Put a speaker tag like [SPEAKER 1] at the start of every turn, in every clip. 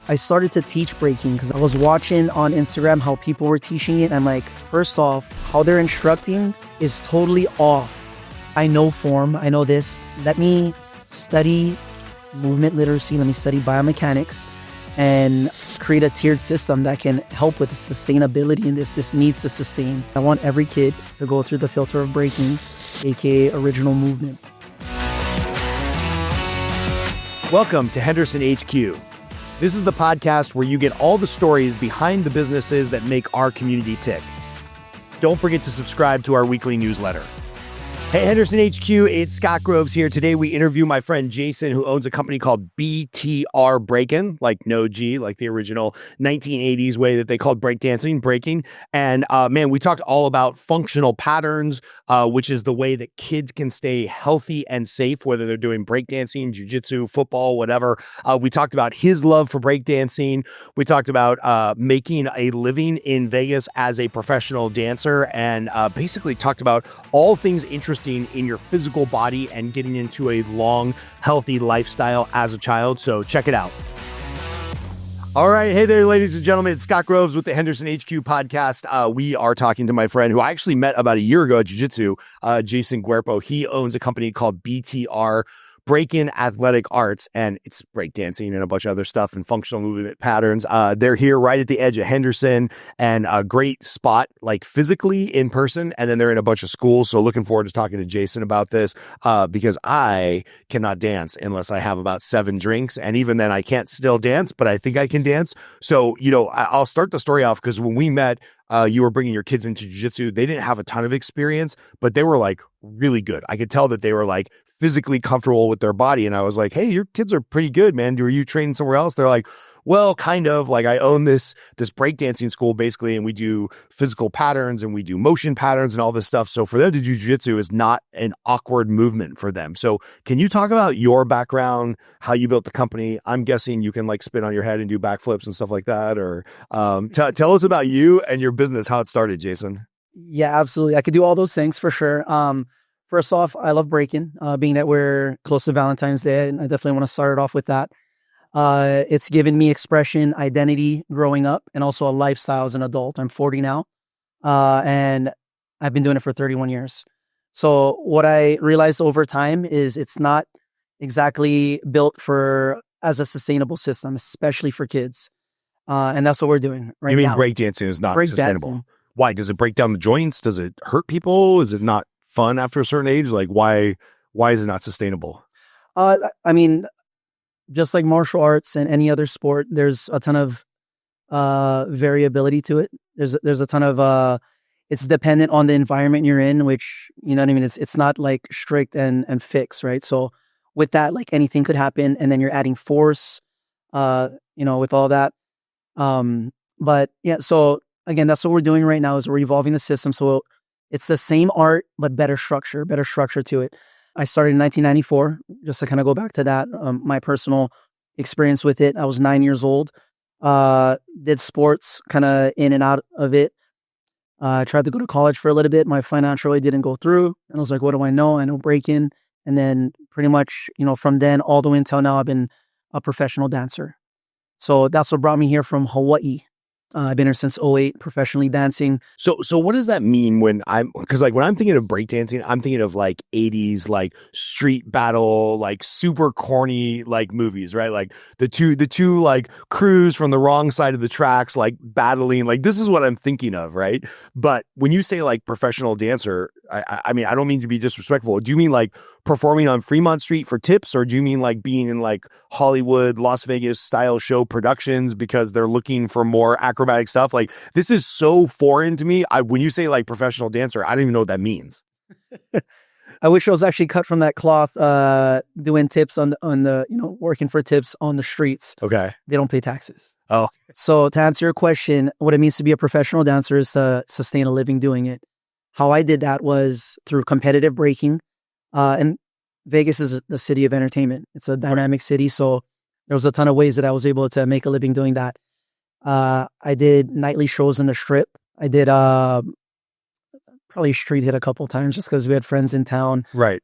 [SPEAKER 1] I started to teach breaking because I was watching on Instagram how people were teaching it. I'm like, first off, how they're instructing is totally off. I know form, I know this. Let me study movement literacy, let me study biomechanics and create a tiered system that can help with the sustainability in this. This needs to sustain. I want every kid to go through the filter of breaking, aka original movement.
[SPEAKER 2] Welcome to Henderson HQ. This is the podcast where you get all the stories behind the businesses that make our community tick. Don't forget to subscribe to our weekly newsletter. Hey, Henderson HQ, it's Scott Groves here. Today we interview my friend Jason, who owns a company called BTR Breakin, like no G, like the original 1980s way that they called breakdancing, breaking. And man, we talked all about functional patterns, which is the way that kids can stay healthy and safe, whether they're doing breakdancing, jiu-jitsu, football, whatever. We talked about his love for breakdancing. We talked about making a living in Vegas as a professional dancer, and basically talked about all things interesting in your physical body and getting into a long, healthy lifestyle as a child. So check it out. All right. Hey there, ladies and gentlemen. It's Scott Groves with the Henderson HQ podcast. We are talking to my friend who I actually met about a year ago at jiu-jitsu, Jason Guerpo. He owns a company called BTR Breakin Athletic Arts, and it's breakdancing and a bunch of other stuff and functional movement patterns. They're here right at the edge of Henderson, and a great spot, like physically in person. And then they're in a bunch of schools. So looking forward to talking to Jason about this, because I cannot dance unless I have about 7 drinks. And even then I can't still dance, but I think I can dance. So, I'll start the story off because when we met, you were bringing your kids into jiu-jitsu. They didn't have a ton of experience, but they were like really good. I could tell that they were like physically comfortable with their body. And I was like, hey, your kids are pretty good, man. Were you training somewhere else? They're like, well, kind of. Like, I own this breakdancing school basically, and we do physical patterns and we do motion patterns and all this stuff. So for them to do jiu-jitsu is not an awkward movement for them. So can you talk about your background, how you built the company? I'm guessing you can like spin on your head and do backflips and stuff like that. Or tell us about you and your business, how it started, Jason.
[SPEAKER 1] Yeah, absolutely. I could do all those things for sure. First off, I love breaking, being that we're close to Valentine's Day, and I definitely want to start it off with that. It's given me expression, identity growing up, and also a lifestyle as an adult. I'm 40 now, and I've been doing it for 31 years. So what I realized over time is it's not exactly built as a sustainable system, especially for kids. And that's what we're doing right now.
[SPEAKER 2] You mean breakdancing is not sustainable? Why? Does it break down the joints? Does it hurt people? Is it not fun after a certain age? Like, why is it not sustainable?
[SPEAKER 1] I mean, just like martial arts and any other sport, there's a ton of variability to it. There's a ton of it's dependent on the environment you're in, which, you know what I mean? It's not like strict and fixed, right? So with that, like anything could happen, and then you're adding force, with all that. But yeah, so again, that's what we're doing right now is we're evolving the system. So it's the same art, but better structure to it. I started in 1994, just to kind of go back to that, my personal experience with it. I was 9 years old, did sports kind of in and out of it. I tried to go to college for a little bit. My financial aid didn't go through. And I was like, what do I know? I know breaking. And then pretty much, from then all the way until now, I've been a professional dancer. So that's what brought me here from Hawaii. I've been here since 2008, professionally dancing.
[SPEAKER 2] So what does that mean when because like when I'm thinking of breakdancing, I'm thinking of like 80s, like street battle, like super corny, like movies, right? Like the two like crews from the wrong side of the tracks, like battling, like this is what I'm thinking of, right? But when you say like professional dancer, I mean, I don't mean to be disrespectful. Do you mean like performing on Fremont Street for tips, or do you mean like being in like Hollywood, Las Vegas style show productions because they're looking for more acrobatic stuff? Like, this is so foreign to me. When you say like professional dancer, I don't even know what that means.
[SPEAKER 1] I wish I was actually cut from that cloth, doing tips on the working for tips on the streets.
[SPEAKER 2] Okay.
[SPEAKER 1] They don't pay taxes.
[SPEAKER 2] Oh.
[SPEAKER 1] So to answer your question, what it means to be a professional dancer is to sustain a living doing it. How I did that was through competitive breaking. And Vegas is the city of entertainment. It's a dynamic city. So there was a ton of ways that I was able to make a living doing that. I did nightly shows in the Strip. I did probably street hit a couple times just because we had friends in town.
[SPEAKER 2] Right.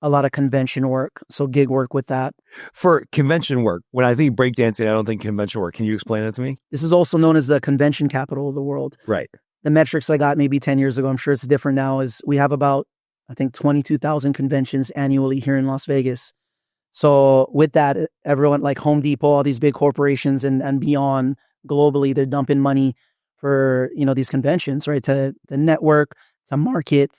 [SPEAKER 1] a lot of convention work, so gig work with that.
[SPEAKER 2] For convention work, when I think breakdancing, I don't think convention work. Can you explain that to me?
[SPEAKER 1] This is also known as the convention capital of the world.
[SPEAKER 2] Right.
[SPEAKER 1] The metrics I got maybe 10 years ago, I'm sure it's different now, is we have about, I think, 22,000 conventions annually here in Las Vegas. So with that, everyone like Home Depot, all these big corporations and beyond globally, they're dumping money for, these conventions, right? To network, to market.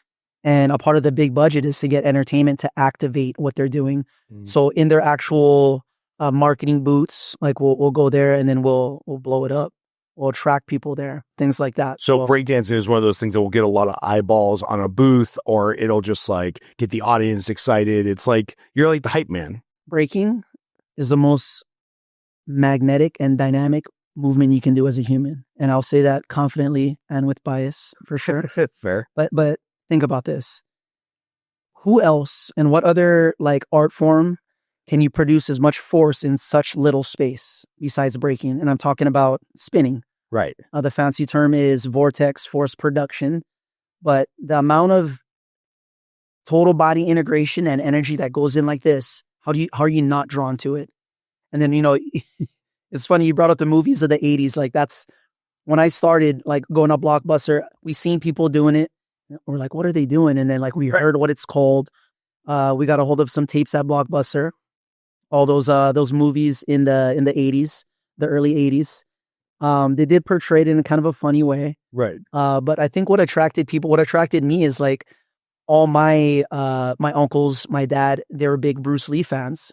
[SPEAKER 1] And a part of the big budget is to get entertainment to activate what they're doing. So in their actual marketing booths, like we'll go there and then we'll blow it up. We'll attract people there, things like that.
[SPEAKER 2] So breakdancing is one of those things that will get a lot of eyeballs on a booth, or it'll just like get the audience excited. It's like, you're like the hype man.
[SPEAKER 1] Breaking is the most magnetic and dynamic movement you can do as a human. And I'll say that confidently and with bias, for sure.
[SPEAKER 2] Fair.
[SPEAKER 1] But think about this. Who else and what other like art form can you produce as much force in such little space besides breaking? And I'm talking about spinning.
[SPEAKER 2] Right.
[SPEAKER 1] The fancy term is vortex force production. But the amount of total body integration and energy that goes in like this, how are you not drawn to it? And then, it's funny you brought up the movies of the 80s. Like that's when I started like going to Blockbuster, we seen people doing it. We're like, what are they doing? And then like we heard what it's called. We got a hold of some tapes at Blockbuster. All those movies in the 80s, the early 80s. They did portray it in kind of a funny way.
[SPEAKER 2] Right.
[SPEAKER 1] But I think what attracted me is like all my uncles, my dad, they were big Bruce Lee fans.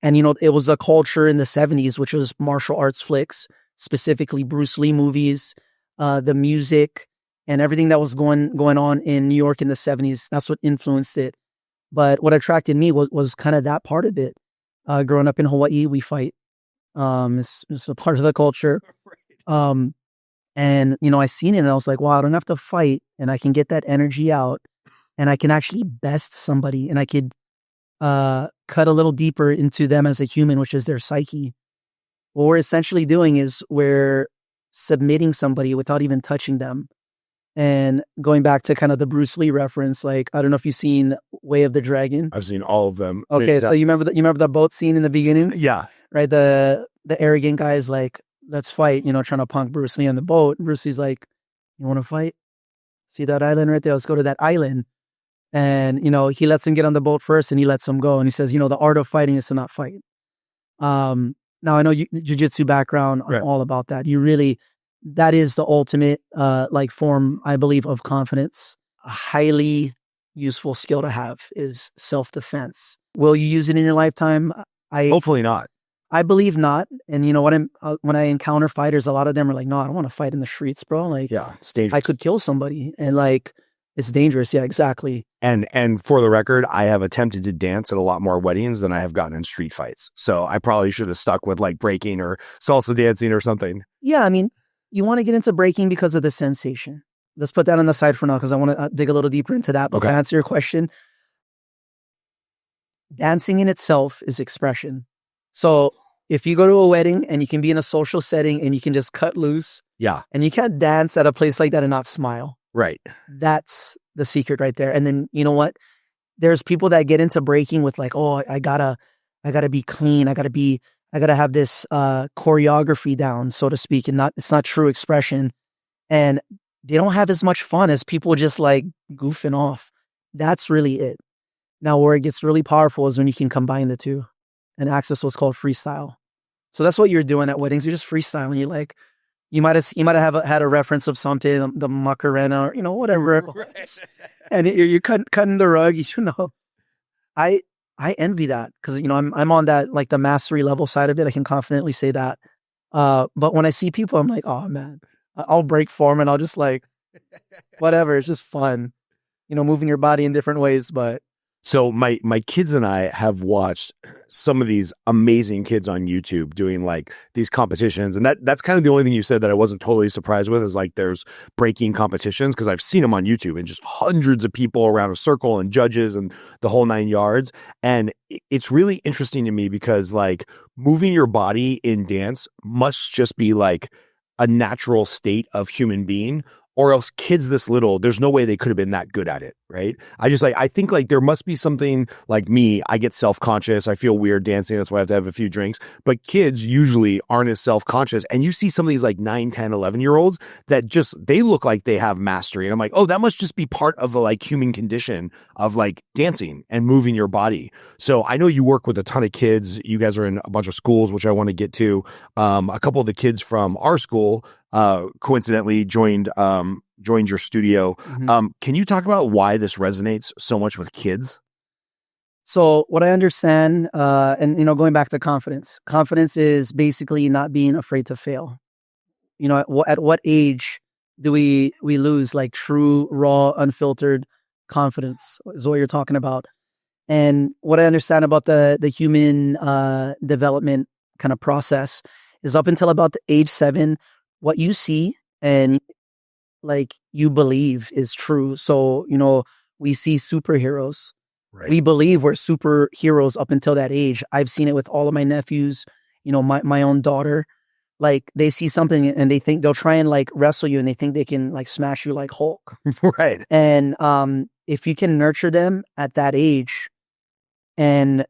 [SPEAKER 1] And, it was a culture in the 70s, which was martial arts flicks, specifically Bruce Lee movies, the music and everything that was going on in New York in the 70s. That's what influenced it. But what attracted me was kind of that part of it. Growing up in Hawaii, we fight. It's a part of the culture. And, I seen it and I was like, wow, I don't have to fight and I can get that energy out and I can actually best somebody and I could cut a little deeper into them as a human, which is their psyche. What we're essentially doing is we're submitting somebody without even touching them. And going back to kind of the Bruce Lee reference, like, I don't know if you've seen Way of the Dragon.
[SPEAKER 2] I've seen all of them.
[SPEAKER 1] Okay, so you remember the boat scene in the beginning?
[SPEAKER 2] Yeah.
[SPEAKER 1] Right, the arrogant guy is like, let's fight, trying to punk Bruce Lee on the boat. Bruce Lee's like, you want to fight? See that island right there? Let's go to that island. And, he lets him get on the boat first and he lets him go. And he says, the art of fighting is to not fight. Now, I know jiu-jitsu background, I'm all about that. That is the ultimate form, I believe, of confidence. A highly useful skill to have is self-defense. Will you use it in your lifetime?
[SPEAKER 2] Hopefully not.
[SPEAKER 1] I believe not. And when I encounter fighters, a lot of them are like, no, I don't want to fight in the streets, bro. Like,
[SPEAKER 2] yeah, it's dangerous.
[SPEAKER 1] I could kill somebody. And like, it's dangerous. Yeah, exactly.
[SPEAKER 2] And for the record, I have attempted to dance at a lot more weddings than I have gotten in street fights. So I probably should have stuck with like breaking or salsa dancing or something.
[SPEAKER 1] Yeah, I mean, you want to get into breaking because of the sensation. Let's put that on the side for now because I want to dig a little deeper into that. But to answer your question, dancing in itself is expression. So if you go to a wedding and you can be in a social setting and you can just cut loose.
[SPEAKER 2] Yeah.
[SPEAKER 1] And you can't dance at a place like that and not smile.
[SPEAKER 2] Right. That's
[SPEAKER 1] the secret right there. And then, you know what? There's people that get into breaking with like, oh, I gotta be clean. I gotta have this choreography down, so to speak, and it's not true expression. And they don't have as much fun as people just like goofing off. That's really it. Now, where it gets really powerful is when you can combine the two and access what's called freestyle. So that's what you're doing at weddings. You're just freestyling. You're like, you might have had a reference of something, the Macarena, or whatever,
[SPEAKER 2] right.
[SPEAKER 1] And you're cutting the rug. I envy that because I'm on that like the mastery level side of it. I can confidently say that. But when I see people, I'm like, oh man, I'll break form and I'll just like, whatever. It's just fun, moving your body in different ways. But
[SPEAKER 2] so my kids and I have watched some of these amazing kids on YouTube doing like these competitions. And that's kind of the only thing you said that I wasn't totally surprised with is like there's breaking competitions because I've seen them on YouTube and just hundreds of people around a circle and judges and the whole 9 yards. And it's really interesting to me because like moving your body in dance must just be like a natural state of human being. Or else kids this little, there's no way they could have been that good at it, right? I think like there must be something like me. I get self-conscious. I feel weird dancing. That's why I have to have a few drinks. But kids usually aren't as self-conscious. And you see some of these like 9, 10, 11-year-olds that just, they look like they have mastery. And I'm like, oh, that must just be part of the like human condition of like dancing and moving your body. So I know you work with a ton of kids. You guys are in a bunch of schools, which I want to get to. A couple of the kids from our school coincidentally joined your studio. Can you talk about why this resonates so much with kids?
[SPEAKER 1] So what I understand, and going back to confidence is basically not being afraid to fail. At what age do we lose like true, raw, unfiltered confidence is what you're talking about. And what I understand about the human development kind of process is up until about the age 7, what you see and like you believe is true. So, we see superheroes. Right. We believe we're superheroes up until that age. I've seen it with all of my nephews, my own daughter. Like they see something and they think they'll try and like wrestle you and they think they can like smash you like Hulk.
[SPEAKER 2] Right.
[SPEAKER 1] And if you can nurture them at that age, and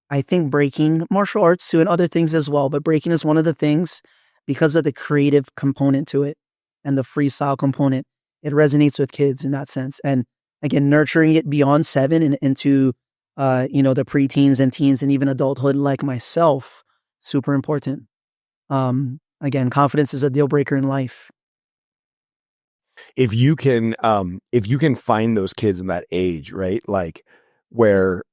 [SPEAKER 1] I think breaking, martial arts too, and other things as well, but breaking is one of the things because of the creative component to it and the freestyle component. It resonates with kids in that sense. And again, nurturing it beyond 7 and into, the preteens and teens and even adulthood like myself, super important. Again, confidence is a deal breaker in life.
[SPEAKER 2] If you can find those kids in that age, right? Like where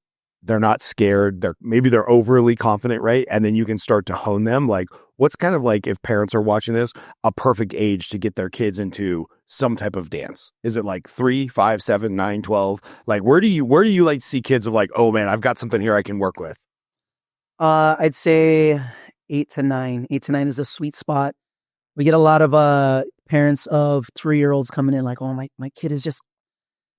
[SPEAKER 2] they're not scared, maybe they're overly confident, right? And then you can start to hone them. Like what's kind of like, if parents are watching this, a perfect age to get their kids into some type of dance? Is it like 3, 5, 7, 9, 12? Like where do you like see kids of like, oh man, I've got something here I can work with?
[SPEAKER 1] I'd say 8 to 9. 8 to 9 is a sweet spot. We get a lot of parents of 3-year-olds coming in like, oh, my kid is just.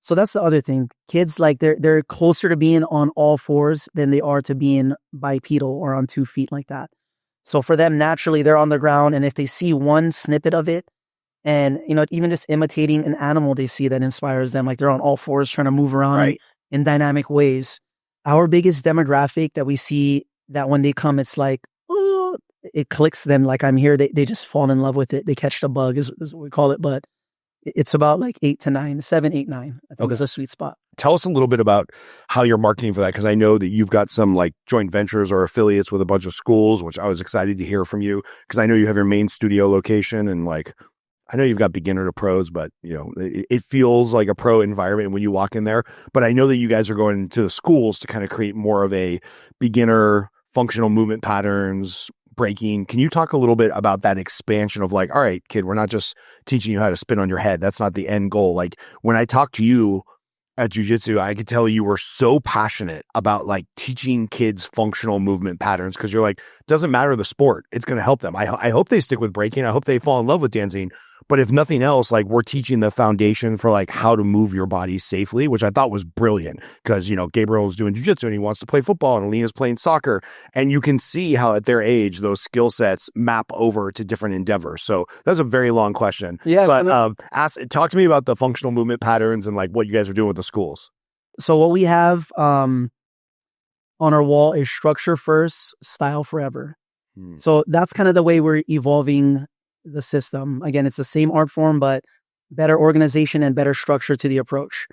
[SPEAKER 1] So that's the other thing. Kids, like they're closer to being on all fours than they are to being bipedal or on 2 feet like that. So for them, naturally, they're on the ground. And if they see one snippet of it and, even just imitating an animal they see that inspires them, like they're on all fours trying to move around in dynamic ways. Our biggest demographic that we see that when they come, it's like, oh, it clicks them like I'm here. They just fall in love with it. They catch the bug is what we call it. But it's about like 8 to 9, 7, 8, 9. I think is a sweet spot.
[SPEAKER 2] Tell us a little bit about how you're marketing for that, because I know that you've got some like joint ventures or affiliates with a bunch of schools, which I was excited to hear from you because I know you have your main studio location and like I know you've got beginner to pros, but it feels like a pro environment when you walk in there. But I know that you guys are going to the schools to kind of create more of a beginner functional movement patterns, breaking. Can you talk a little bit about that expansion of like, all right, kid, we're not just teaching you how to spin on your head. That's not the end goal. Like when I talked to you at jiu-jitsu, I could tell you were so passionate about like teaching kids functional movement patterns because you're like, doesn't matter the sport. It's going to help them. I hope they stick with breaking. I hope they fall in love with dancing. But if nothing else, like we're teaching the foundation for like how to move your body safely, which I thought was brilliant because, Gabriel is doing jiu-jitsu and he wants to play football and Alina's playing soccer. And you can see how at their age, those skill sets map over to different endeavors. So that's a very long question.
[SPEAKER 1] Yeah.
[SPEAKER 2] But talk to me about the functional movement patterns and like what you guys are doing with the schools.
[SPEAKER 1] So what we have on our wall is structure first, style forever. So that's kind of the way we're evolving the system. Again, it's the same art form, but better organization and better structure to the approach.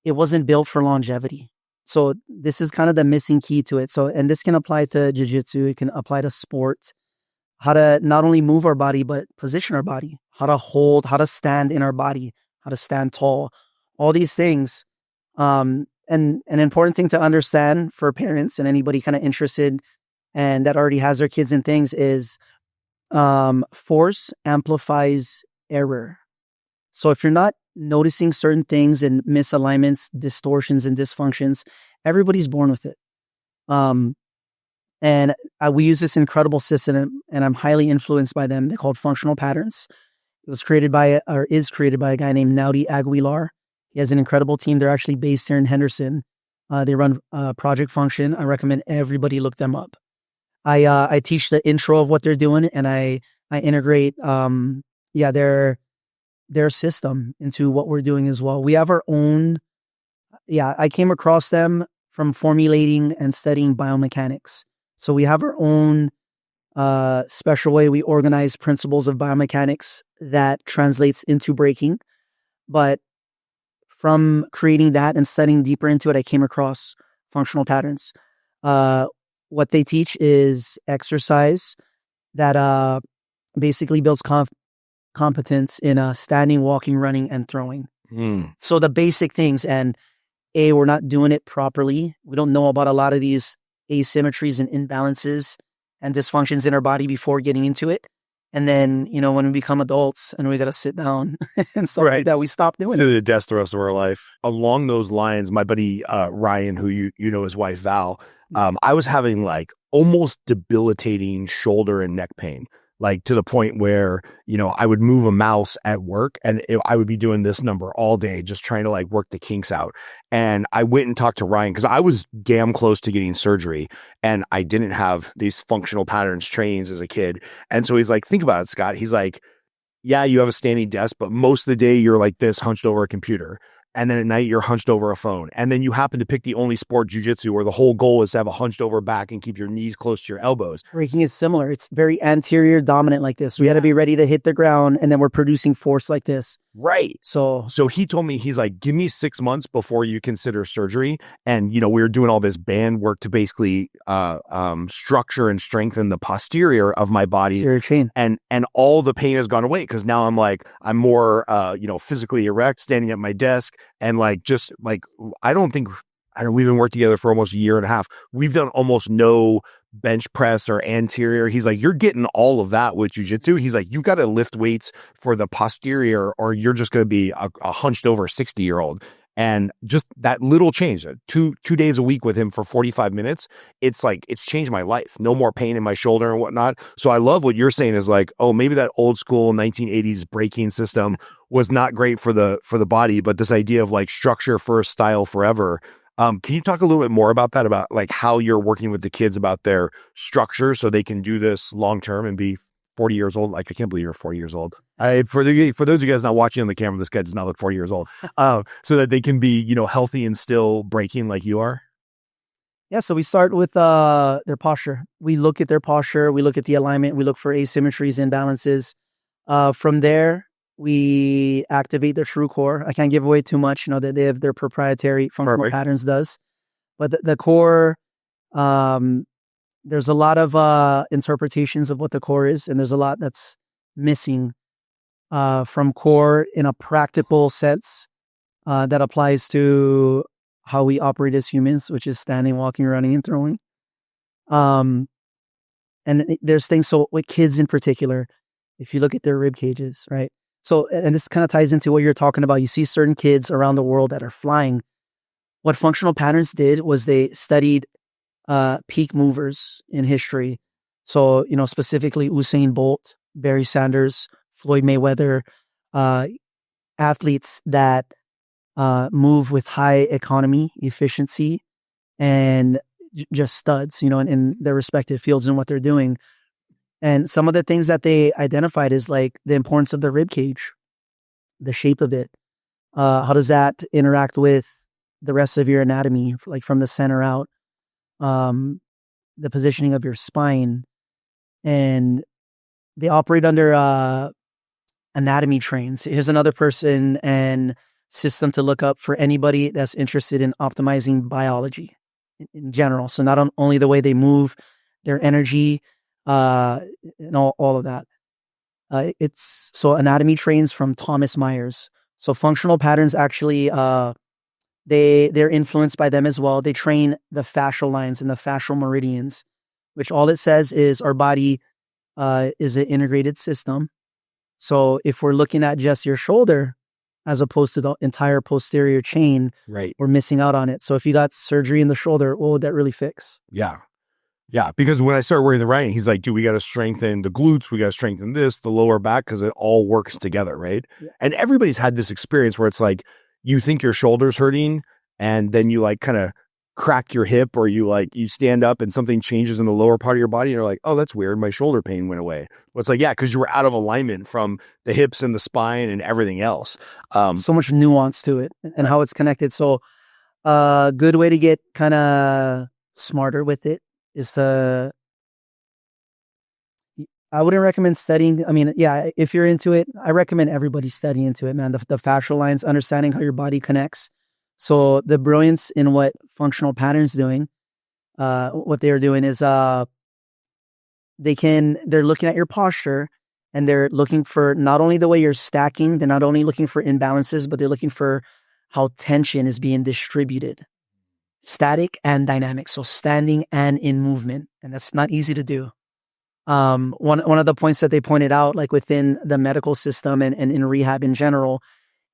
[SPEAKER 1] It wasn't built for longevity. So this is kind of the missing key to it. So, and this can apply to jiu-jitsu. It can apply to sport, how to not only move our body, but position our body, how to hold, how to stand in our body, how to stand tall, all these things. And an important thing to understand for parents and anybody kind of interested and that already has their kids in things is force amplifies error. So if you're not noticing certain things and misalignments, distortions and dysfunctions, everybody's born with it. And we use this incredible system and I'm highly influenced by them. They're called functional patterns. It was created by, or is created by a guy named Naughty Aguilar. He has an incredible team. They're actually based here in Henderson. They run Project Function. I recommend everybody look them up. I teach the intro of what they're doing and I integrate, their their system into what we're doing as well. We have our own. Yeah, I came across them from formulating and studying biomechanics. So we have our own special way we organize principles of biomechanics that translates into breaking. But from creating that and studying deeper into it, I came across functional patterns. What they teach is exercise that basically builds competence in standing, walking, running, and throwing. So the basic things, and we're not doing it properly. We don't know about a lot of these asymmetries and imbalances and dysfunctions in our body before getting into it. And then, when we become adults and we got to sit down and stuff like that, we stop doing it.
[SPEAKER 2] To the death the rest of our life. Along those lines, my buddy Ryan, who you know his wife Val, I was having like almost debilitating shoulder and neck pain. Like to the point where, I would move a mouse at work and I would be doing this number all day, just trying to like work the kinks out. And I went and talked to Ryan because I was damn close to getting surgery and I didn't have these functional patterns trainings as a kid. And so he's like, think about it, Scott. He's like, yeah, you have a standing desk, but most of the day you're like this hunched over a computer. And then at night you're hunched over a phone. And then you happen to pick the only sport, jiu-jitsu, where the whole goal is to have a hunched over back and keep your knees close to your elbows.
[SPEAKER 1] Breaking is similar. It's very anterior dominant like this. We got to be ready to hit the ground and then we're producing force like this.
[SPEAKER 2] Right.
[SPEAKER 1] So
[SPEAKER 2] he told me, he's like, give me 6 months before you consider surgery. And, we were doing all this band work to basically structure and strengthen the posterior of my body.
[SPEAKER 1] Posterior chain.
[SPEAKER 2] And all the pain has gone away because now I'm more, physically erect, standing at my desk. And we've been working together for almost a year and a half. We've done almost no bench press or anterior. He's like, you're getting all of that with jiu-jitsu. He's like, you got to lift weights for the posterior or you're just going to be a hunched over 60-year-old. And just that little change, two days a week with him for 45 minutes, it's changed my life. No more pain in my shoulder and whatnot. So I love what you're saying is like, oh, maybe that old school 1980s breaking system was not great for the body, but this idea of like structure first, style forever. Can you talk a little bit more about that, about like how you're working with the kids about their structure so they can do this long term and be 40 years old? Like, I can't believe you're 40 years old. For those of you guys not watching on the camera, this guy does not look 40 years old. So that they can be, healthy and still breaking like you are.
[SPEAKER 1] Yeah. So we start with their posture. We look at their posture. We look at the alignment. We look for asymmetries, imbalances. From there, we activate their true core. I can't give away too much, that they have their proprietary functional patterns does. But the core, there's a lot of interpretations of what the core is, and there's a lot that's missing from core in a practical sense that applies to how we operate as humans, which is standing, walking, running, and throwing. And there's things, so with kids in particular, if you look at their rib cages, right? So, and this kind of ties into what you're talking about. You see certain kids around the world that are flying. What functional patterns did was they studied peak movers in history. So, specifically Usain Bolt, Barry Sanders, Floyd Mayweather, athletes that move with high economy, efficiency, and just studs, in their respective fields and what they're doing. And some of the things that they identified is like the importance of the rib cage, the shape of it. How does that interact with the rest of your anatomy, like from the center out, the positioning of your spine. And they operate under anatomy trains. Here's another person and system to look up for anybody that's interested in optimizing biology in general. So not only the way they move, their energy, and all of that. It's so anatomy trains from Thomas Myers. So functional patterns actually, they're influenced by them as well. They train the fascial lines and the fascial meridians, which all it says is our body is an integrated system. So if we're looking at just your shoulder as opposed to the entire posterior chain,
[SPEAKER 2] right,
[SPEAKER 1] we're missing out on it. So if you got surgery in the shoulder, what would that really fix?
[SPEAKER 2] Yeah. Yeah, because when I started wearing the writing, he's like, dude, we got to strengthen the glutes. We got to strengthen this, the lower back, because it all works together, right? Yeah. And everybody's had this experience where it's like, you think your shoulder's hurting, and then you like kind of crack your hip, or you stand up and something changes in the lower part of your body and you're like, oh, that's weird, my shoulder pain went away. Well, it's like, yeah, because you were out of alignment from the hips and the spine and everything else.
[SPEAKER 1] So much nuance to it and how it's connected. So good way to get kind of smarter with it is I wouldn't recommend studying. I mean, yeah, if you're into it, I recommend everybody study into it, man. The fascial lines, understanding how your body connects. So the brilliance in what functional patterns doing, what they are doing is they're looking at your posture, and they're looking for not only the way you're stacking, they're not only looking for imbalances, but they're looking for how tension is being distributed, static and dynamic. So standing and in movement, and that's not easy to do. One of the points that they pointed out, like within the medical system and in rehab in general,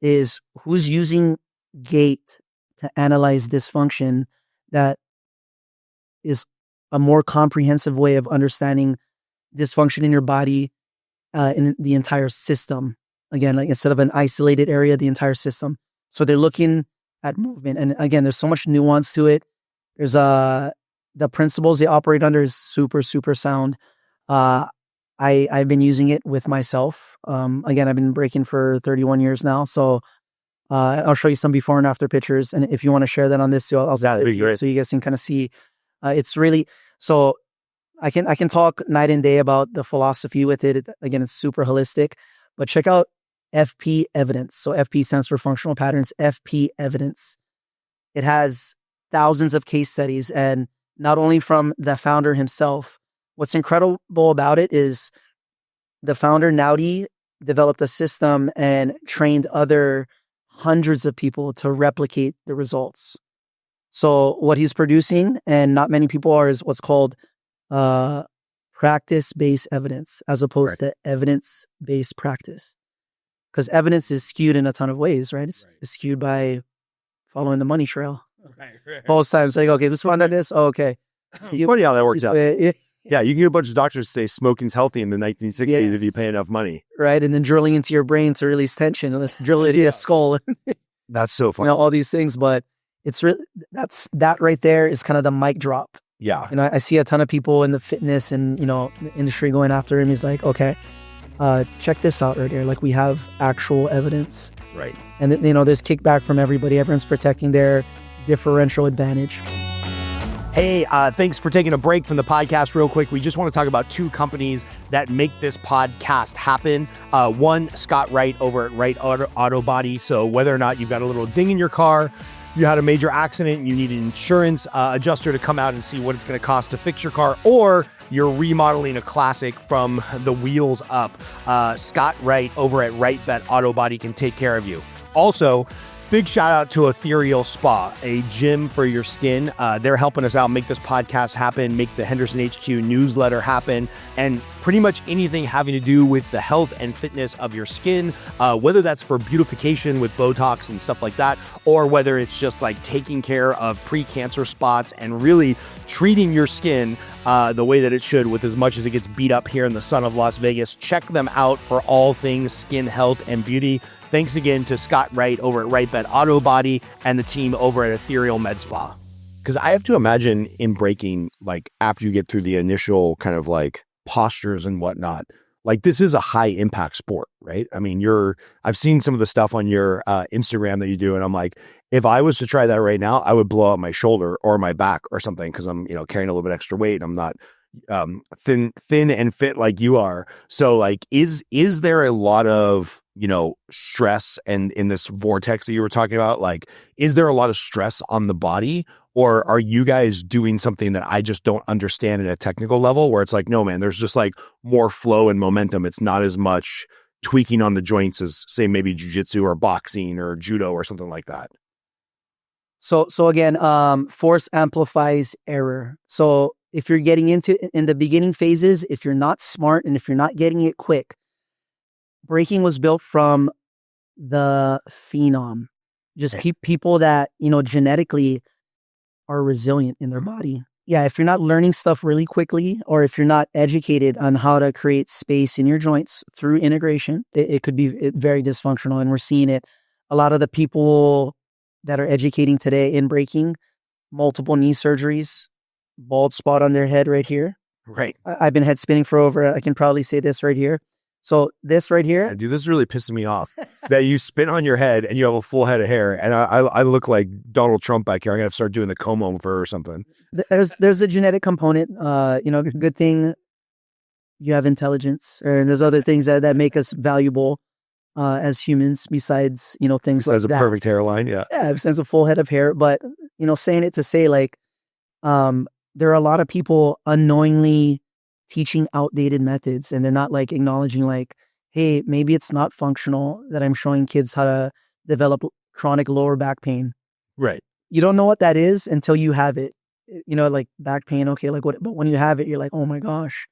[SPEAKER 1] is who's using gait to analyze dysfunction that is a more comprehensive way of understanding dysfunction in your body, in the entire system. Again, like instead of an isolated area, the entire system. So they're looking at movement. And again, there's so much nuance to it. There's the principles they operate under is super, super sound. I've been using it with myself. Again, I've been breaking for 31 years now. So I'll show you some before and after pictures. And if you want to share that on this, I'll
[SPEAKER 2] that'd be great.
[SPEAKER 1] So you guys can kind of see, it's really, so I can talk night and day about the philosophy with it. Again, it's super holistic, but check out FP evidence. So FP stands for functional patterns, FP evidence. It has thousands of case studies, and not only from the founder himself. What's incredible about it is the founder, Naudi, developed a system and trained other hundreds of people to replicate the results. So what he's producing, and not many people are, is what's called practice-based evidence, as opposed to evidence-based practice. Because evidence is skewed in a ton of ways, right? It's skewed by following the money trail. Both times, like, okay, let's find out this. Oh, okay.
[SPEAKER 2] Funny how that works out. Yeah, you can get a bunch of doctors to say smoking's healthy in the 1960s if you pay enough money.
[SPEAKER 1] Right, and then drilling into your brain to release tension. Let's drill it into your skull.
[SPEAKER 2] That's so funny.
[SPEAKER 1] All these things, but it's really, that right there is kind of the mic drop.
[SPEAKER 2] Yeah.
[SPEAKER 1] I see a ton of people in the fitness and, the industry going after him. He's like, okay, check this out right here. Like, we have actual evidence.
[SPEAKER 2] Right.
[SPEAKER 1] And, there's kickback from everybody. Everyone's protecting their differential advantage.
[SPEAKER 2] Hey, thanks for taking a break from the podcast real quick. We just want to talk about two companies that make this podcast happen. One, Scott Wright over at Wright Auto Body. So whether or not you've got a little ding in your car, you had a major accident, you need an insurance adjuster to come out and see what it's going to cost to fix your car, or you're remodeling a classic from the wheels up, Scott Wright over at Wright Auto Body can take care of you. Also, big shout out to Ethereal Spa, a gym for your skin. They're helping us out make this podcast happen, make the Henderson HQ newsletter happen, and pretty much anything having to do with the health and fitness of your skin, whether that's for beautification with Botox and stuff like that, or whether it's just like taking care of pre-cancer spots and really treating your skin the way that it should, with as much as it gets beat up here in the sun of Las Vegas. Check them out for all things skin health and beauty. Thanks again to Scott Wright over at Wright Auto Body and the team over at Ethereal Med Spa. Because I have to imagine in breaking, like after you get through the initial kind of like postures and whatnot, like this is a high impact sport, right? I mean, I've seen some of the stuff on your Instagram that you do, and I'm like, if I was to try that right now, I would blow out my shoulder or my back or something, because I'm, carrying a little bit extra weight. I'm not thin and fit like you are. So like, is there a lot of, stress, and in this vortex that you were talking about, like, is there a lot of stress on the body, or are you guys doing something that I just don't understand at a technical level, where it's like, no, man, there's just like more flow and momentum. It's not as much tweaking on the joints as, say, maybe jiu-jitsu or boxing or judo or something like that?
[SPEAKER 1] So again, force amplifies error. So if you're getting into in the beginning phases, if you're not smart and if you're not getting it quick, breaking was built from the phenom. Just people that, genetically are resilient in their body. Yeah, if you're not learning stuff really quickly, or if you're not educated on how to create space in your joints through integration, it could be very dysfunctional. And we're seeing it. A lot of the people that are educating today in breaking multiple knee surgeries, bald spot on their head right here.
[SPEAKER 2] Right.
[SPEAKER 1] I've been head spinning for I can probably say this right here. So this right here.
[SPEAKER 2] Yeah, dude, this is really pissing me off that you spin on your head and you have a full head of hair. And I look like Donald Trump back here. I'm going to have to start doing the comb over or something.
[SPEAKER 1] There's a genetic component. Good thing you have intelligence, and there's other things that make us valuable as humans besides, things like that.
[SPEAKER 2] As a perfect hairline. Yeah.
[SPEAKER 1] Yeah, besides a full head of hair. But, saying it to say like, there are a lot of people unknowingly teaching outdated methods, and they're not like acknowledging like, hey, maybe it's not functional that I'm showing kids how to develop chronic lower back pain.
[SPEAKER 2] Right.
[SPEAKER 1] You don't know what that is until you have it. Like back pain, okay, like what? But when you have it, you're like, oh my gosh.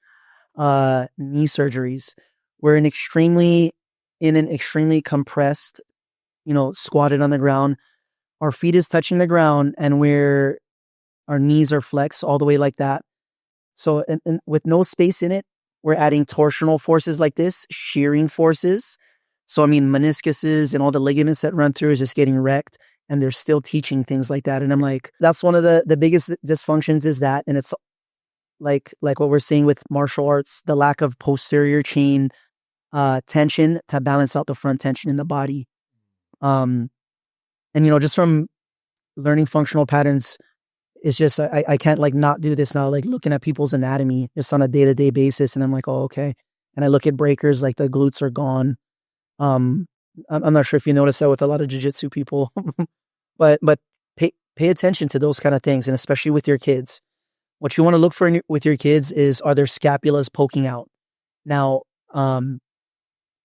[SPEAKER 1] Knee surgeries. We're in an extremely compressed, squatted on the ground. Our feet is touching the ground, and our knees are flexed all the way like that. So, and with no space in it, we're adding torsional forces like this, shearing forces. So, meniscuses and all the ligaments that run through is just getting wrecked, and they're still teaching things like that. And I'm like, that's one of the biggest dysfunctions is that, and it's like what we're seeing with martial arts, the lack of posterior chain tension to balance out the front tension in the body. And just from learning functional patterns, it's just I can't like not do this now, like looking at people's anatomy just on a day-to-day basis, and I'm like, oh, okay. And I look at breakers, like the glutes are gone. I'm not sure if you notice that with a lot of jiu-jitsu people, but pay attention to those kind of things, and especially with your kids. What you want to look for with your kids is, are their scapulas poking out? Now,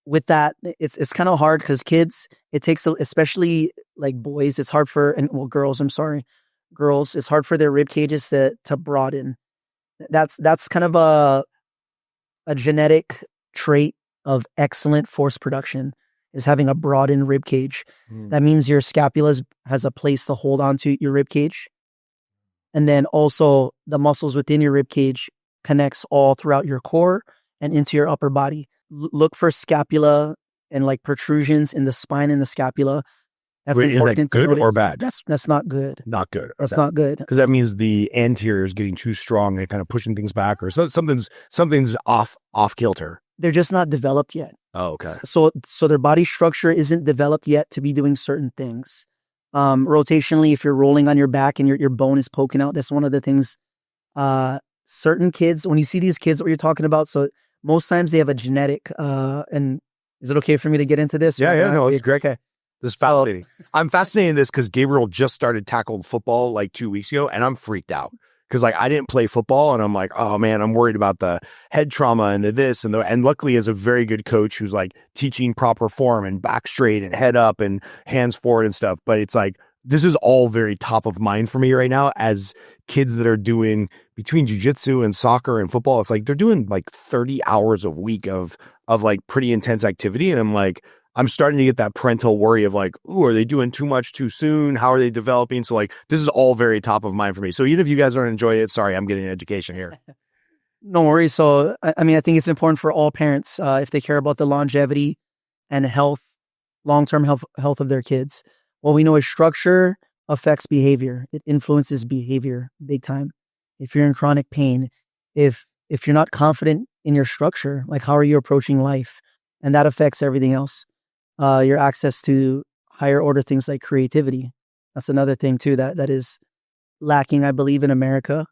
[SPEAKER 1] with that, it's kind of hard because kids, it takes, especially like boys, it's hard girls, it's hard for their rib cages to broaden. That's kind of a genetic trait of excellent force production, is having a broadened rib cage. That means your scapula has a place to hold onto your rib cage. And then also the muscles within your rib cage connects all throughout your core and into your upper body. Look for scapula and like protrusions in the spine and the scapula.
[SPEAKER 2] That's important. Is that good or bad?
[SPEAKER 1] That's not good.
[SPEAKER 2] Not good. Okay.
[SPEAKER 1] That's not good.
[SPEAKER 2] Because that means the anterior is getting too strong and kind of pushing things back, or something's off kilter.
[SPEAKER 1] They're just not developed yet.
[SPEAKER 2] Oh, okay.
[SPEAKER 1] So their body structure isn't developed yet to be doing certain things. Rotationally, if you're rolling on your back and your bone is poking out, that's one of the things. Certain kids, when you see these kids, what you're talking about, so most times they have a genetic. And is it okay for me to get into this?
[SPEAKER 2] Yeah, no, it's great.
[SPEAKER 1] Okay.
[SPEAKER 2] This is fascinating. I'm fascinated in this because Gabriel just started tackle football like 2 weeks ago, and I'm freaked out because like I didn't play football, and I'm like, oh man, I'm worried about the head trauma and the this and the, and luckily as a very good coach who's like teaching proper form and back straight and head up and hands forward and stuff. But it's like, this is all very top of mind for me right now as kids that are doing between jiu-jitsu and soccer and football. It's like they're doing like 30 hours a week of like pretty intense activity. And I'm like, I'm starting to get that parental worry of like, ooh, are they doing too much too soon? How are they developing? So like, this is all very top of mind for me. So even if you guys aren't enjoying it, sorry, I'm getting an education here.
[SPEAKER 1] No worries. So, I think it's important for all parents, if they care about the longevity and long-term health of their kids. What we know is structure affects behavior. It influences behavior big time. If you're in chronic pain, if you're not confident in your structure, like how are you approaching life? And that affects everything else. Your access to higher order things like creativity. That's another thing too that is lacking, I believe, in America.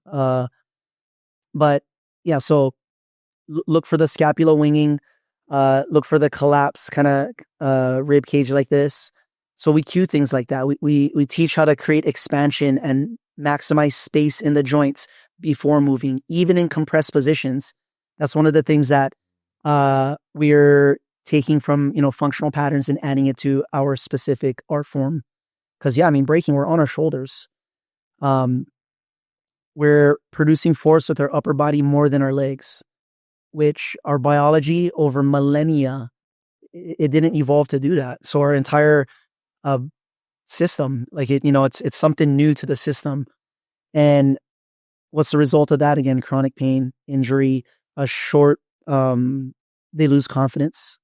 [SPEAKER 1] But yeah, so look for the scapula winging. Look for the collapse kind of rib cage like this. So we cue things like that. We teach how to create expansion and maximize space in the joints before moving, even in compressed positions. That's one of the things that we're taking from, functional patterns and adding it to our specific art form. Because breaking, we're on our shoulders. We're producing force with our upper body more than our legs, which our biology over millennia, it didn't evolve to do that. So our entire system, it's something new to the system. And what's the result of that? Again, chronic pain, injury, they lose confidence.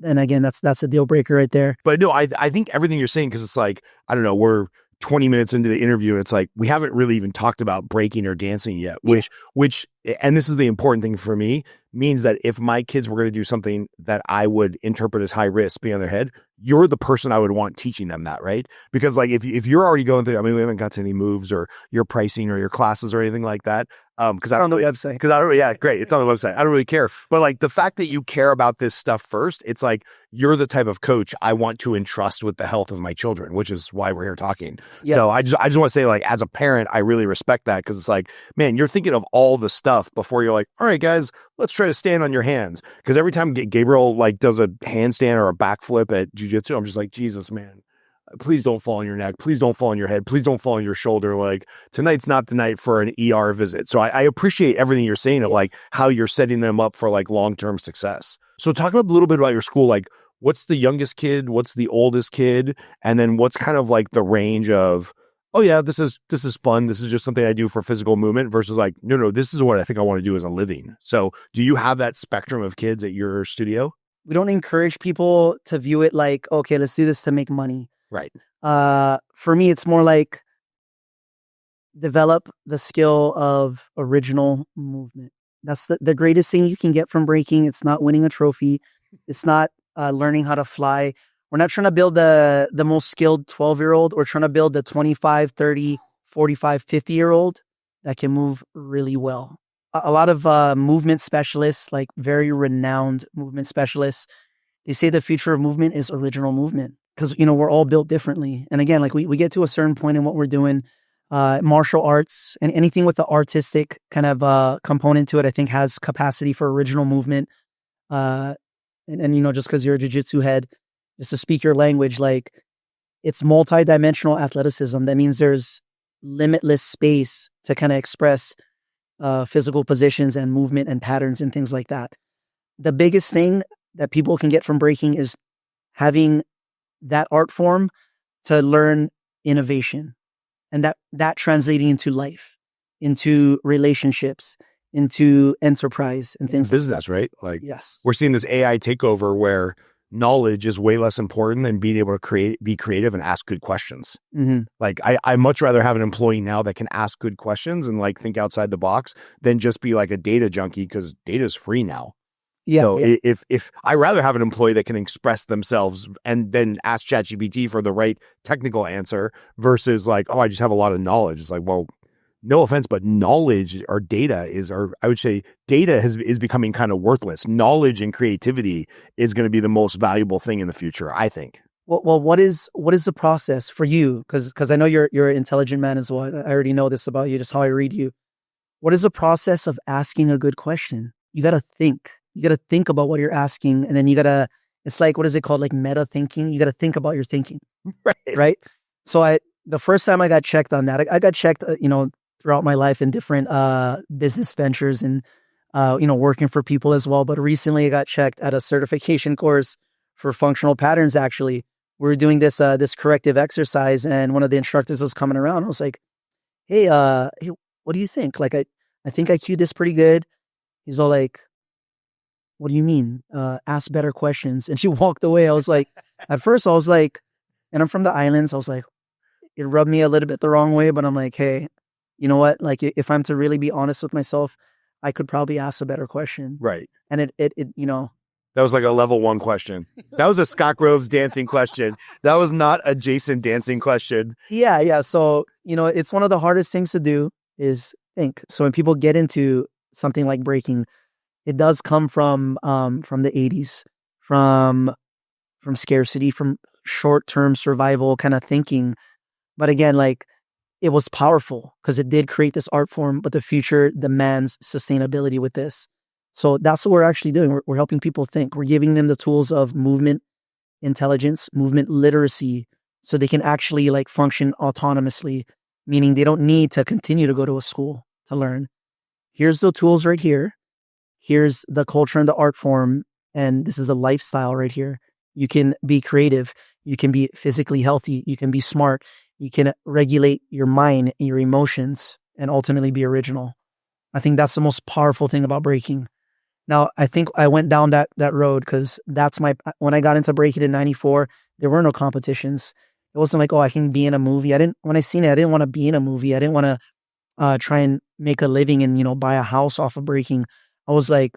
[SPEAKER 1] And again, that's a deal breaker right there.
[SPEAKER 2] But no, I think everything you're saying, because it's like, I don't know, we're 20 minutes into the interview, and it's like, we haven't really even talked about breaking or dancing yet, which, and this is the important thing for me, means that if my kids were going to do something that I would interpret as high risk being on their head, you're the person I would want teaching them that, right? Because like, if you're already going through, I mean, we haven't got to any moves or your pricing or your classes or anything like that. Cause I don't know the website. Cause I don't, yeah, great. It's on the website. I don't really care. But like the fact that you care about this stuff first, it's like, you're the type of coach I want to entrust with the health of my children, which is why we're here talking. Yeah. So I just want to say, like, as a parent, I really respect that. Cause it's like, man, you're thinking of all the stuff before you're like, all right, guys, let's try to stand on your hands. Cause every time Gabriel like does a handstand or a backflip at jujitsu, I'm just like, Jesus, man. Please don't fall on your neck. Please don't fall on your head. Please don't fall on your shoulder. Like, tonight's not the night for an ER visit. So I appreciate everything you're saying of like how you're setting them up for like long-term success. So talk about a little bit about your school. Like, what's the youngest kid? What's the oldest kid? And then what's kind of like the range of, oh yeah, this is fun. This is just something I do for physical movement versus like, no, this is what I think I want to do as a living. So do you have that spectrum of kids at your studio?
[SPEAKER 1] We don't encourage people to view it like, okay, let's do this to make money.
[SPEAKER 2] Right.
[SPEAKER 1] For me, it's more like develop the skill of original movement. That's the greatest thing you can get from breaking. It's not winning a trophy. It's not learning how to fly. We're not trying to build the most skilled 12-year-old. We're trying to build the 25, 30, 45, 50-year-old that can move really well. A lot of movement specialists, like very renowned movement specialists, they say the future of movement is original movement. Because, we're all built differently. And again, like we get to a certain point in what we're doing, martial arts and anything with the artistic kind of component to it, I think has capacity for original movement. And just because you're a jiu-jitsu head, just to speak your language, like it's multi-dimensional athleticism. That means there's limitless space to kind of express physical positions and movement and patterns and things like that. The biggest thing that people can get from breaking is having that art form to learn innovation, and that translating into life, into relationships, into enterprise and things
[SPEAKER 2] business, right? Like,
[SPEAKER 1] yes,
[SPEAKER 2] we're seeing this AI takeover where knowledge is way less important than being able to be creative and ask good questions. Mm-hmm. Like I much rather have an employee now that can ask good questions and like think outside the box than just be like a data junkie, because data is free now. Yeah. So if I rather have an employee that can express themselves and then ask ChatGPT for the right technical answer versus like, oh, I just have a lot of knowledge. It's like, well, no offense, but knowledge or data I would say data is becoming kind of worthless. Knowledge and creativity is going to be the most valuable thing in the future, I think.
[SPEAKER 1] Well, what is the process for you? Because I know you're an intelligent man as well. I already know this about you, just how I read you. What is the process of asking a good question? You got to think. You got to think about what you're asking, and then you got to, it's like, what is it called? Like meta thinking. You got to think about your thinking. Right. So the first time I got checked on that, I got checked, throughout my life in different business ventures and, working for people as well. But recently I got checked at a certification course for functional patterns. Actually, we were doing this corrective exercise, and one of the instructors was coming around. I was like, hey, what do you think? Like, I think I cued this pretty good. He's all like, what do you mean? Ask better questions. And she walked away. I was like, at first I was like, and I'm from the islands. I was like, it rubbed me a little bit the wrong way, but I'm like, hey, you know what? Like, if I'm to really be honest with myself, I could probably ask a better question.
[SPEAKER 2] Right.
[SPEAKER 1] And it
[SPEAKER 2] that was like a level 1 question. That was a Scott Groves dancing question. That was not a Jason dancing question.
[SPEAKER 1] Yeah. So, it's one of the hardest things to do is think. So when people get into something like breaking, it does come from the 80s, from scarcity, from short-term survival kind of thinking. But again, like, it was powerful because it did create this art form, but the future demands sustainability with this. So that's what we're actually doing. We're helping people think. We're giving them the tools of movement intelligence, movement literacy, so they can actually like function autonomously, meaning they don't need to continue to go to a school to learn. Here's the tools right here. Here's the culture and the art form. And this is a lifestyle right here. You can be creative. You can be physically healthy. You can be smart. You can regulate your mind and your emotions and ultimately be original. I think that's the most powerful thing about breaking. Now, I think I went down that road because when I got into breaking in 94, there were no competitions. It wasn't like, oh, I can be in a movie. When I seen it, I didn't want to be in a movie. I didn't want to try and make a living and, buy a house off of breaking. I was like,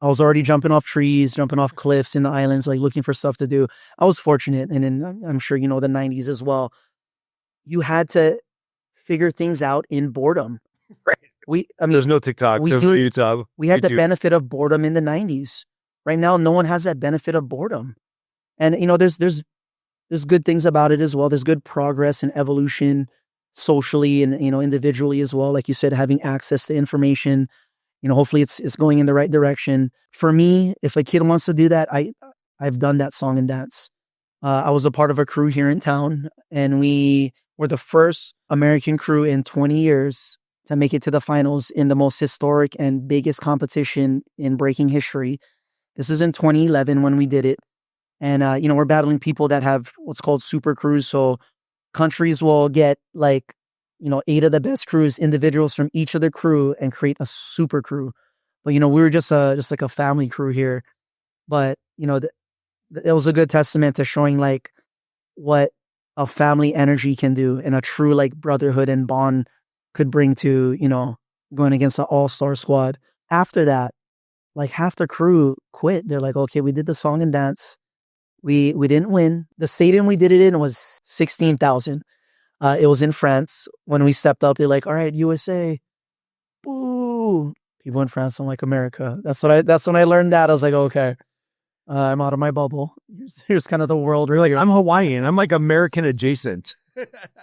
[SPEAKER 1] I was already jumping off trees, jumping off cliffs in the islands, like looking for stuff to do. I was fortunate. And then I'm sure, the 90s as well. You had to figure things out in boredom.
[SPEAKER 2] Right. There's no TikTok, there's no YouTube.
[SPEAKER 1] We had the benefit of boredom in the 90s. Right now, no one has that benefit of boredom. And, there's good things about it as well. There's good progress and evolution socially and, individually as well. Like you said, having access to information, hopefully it's going in the right direction. For me, if a kid wants to do that, I've done that song and dance. I was a part of a crew here in town, and we were the first American crew in 20 years to make it to the finals in the most historic and biggest competition in breaking history. This is in 2011 when we did it. And, we're battling people that have what's called super crews. So countries will get 8 of the best crews, individuals from each of the crew, and create a super crew. But, we were just like a family crew here. But, it was a good testament to showing what a family energy can do and a true brotherhood and bond could bring to, going against an all-star squad. After that, half the crew quit. They're like, okay, we did the song and dance. We didn't win. The stadium we did it in was 16,000. It was in France. When we stepped up, they're like, all right, USA. Boo. People in France don't like America. That's when I learned that. I was like, okay, I'm out of my bubble. Here's kind of the world.
[SPEAKER 2] You're like, I'm Hawaiian. I'm American adjacent.